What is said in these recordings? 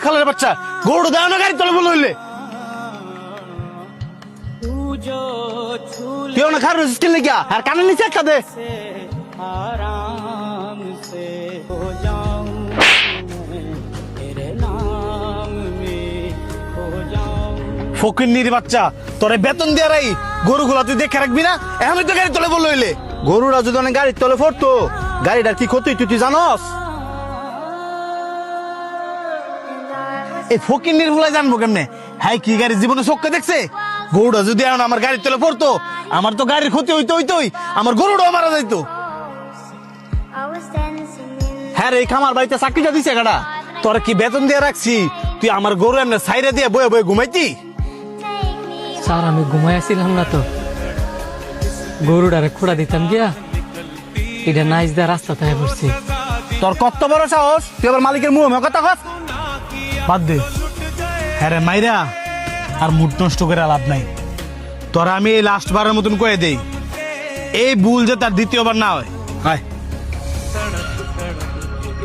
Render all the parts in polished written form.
খালের বাচ্চা গরু দেয় না গাড়ি তলে বলে হইলে তুই না খার স্কিল লেগিয়া আর কানে নিচে একটা দে ফকির নির বাচ্চা তোরে বেতন দিয়ে রাই গরুগুলা তুই দেখে রাখবি না এখন তো গাড়ি তলে বলে হইলে গরুরা যদি অনেক গাড়ির তলে পড়তো গাড়িটার কি ক্ষতি তুই জানস এই ফকির নির্ভুলাই জানবো কেমনে হ্যাঁ কি গাড়ি জীবনে চোখকে দেখছে গরুটা যদি এখন আমার গাড়ির তলে পড়তো আমার তো গাড়ির ক্ষতি হইতোই আমার গরুটাও মারা যাইতো হ্যাঁ রে খামার বাড়িতে চাকরিটা দিছে গাড়া তোর কি বেতন দিয়ে রাখছি তুই আমার গরু এমনি সাইরে দিয়ে বয়ে বয়ে ঘুমাইতি স্যার আমি ঘুমাই আসছিলাম না তো গরুটারে খোড়া দিতাম গিয়া এটা নাইজ দেওয়া রাস্তা থেকে পড়ছি তোর কত বড় সাহস তুই আবার মালিকের মুখে কথা কস বাদ দে হ্যাঁ রে মাইরা আর মুড নষ্ট করে লাভ নাই তোরা আমি এই লাস্ট বারের মতন কয়ে দেই এই ভুল যে তার দ্বিতীয়বার না হয় হায়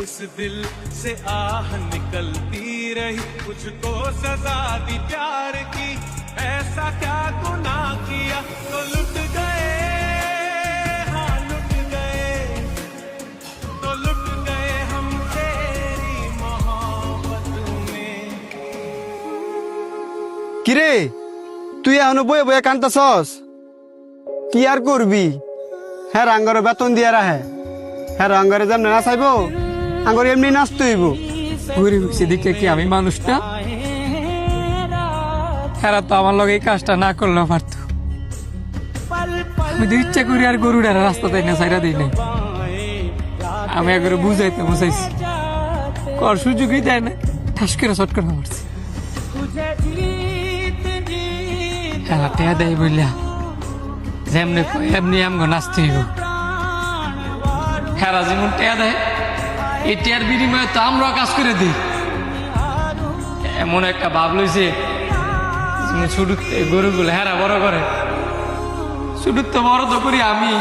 इस दिल से आह निकलती रही मुझको सजा दी प्यार की ऐसा क्या गुनाह किया तो लुट गए हाँ लुट गए हम तेरी मोहब्बत में কিরে তুই এখনো বয়ে বয়ে কান্দছস কি আর করবি হ্যাঁ আঙ্গরে বেতন দিয়া রাহে হ্যাঁ আঙ্গরে যেমন না চাইব আঙ্গরে এমনি নাচতে হইব গরিব সেদিকে কি আমি মানুষ না হেরা তো আমার লগে এই কাজটা না করলেও পারতো আমি তো ইচ্ছা করি আর গরুটার রাস্তা তাই না সাইরা দিই নাই আমি একবারে বুঝাইতে বুঝাইছি কর সুযোগই দেয় না ঠাস করে শট করে মারছি হেরা টেয়া দেয় বললা যেমনি এমনি আমগো নাচতে হইব হেরা যেমন টেয়া দেয় এই টেয়ার বিনিময়ে তো আমরা কাজ করে দিই এমন একটা ভাব লইছে শুধু গরুগুলো হেরা বড় করে শুধু তো বড় তো করি আমি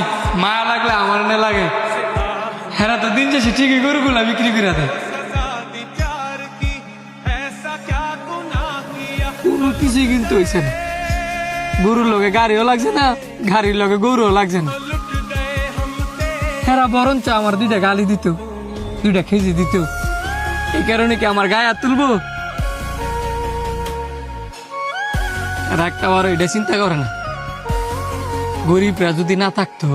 মায়া লাগলে আমার না লাগে হেরা তো দিন যাচ্ছে ঠিকই গরুগুলা বিক্রি করে দেয় কোনো কিছুই কিন্তু হয়েছে না গরুর লগে গাড়িও লাগছে না গাড়ির লগে গরুও লাগছে না হেরা বরঞ্চ আমার দুইটা গালি দিত দুইটা খেজি দিত এই কারণে কি আমার গায়ে হাত তুলবো আর একটা বার এটা চিন্তা করে না গরিবরা যদি না থাকতো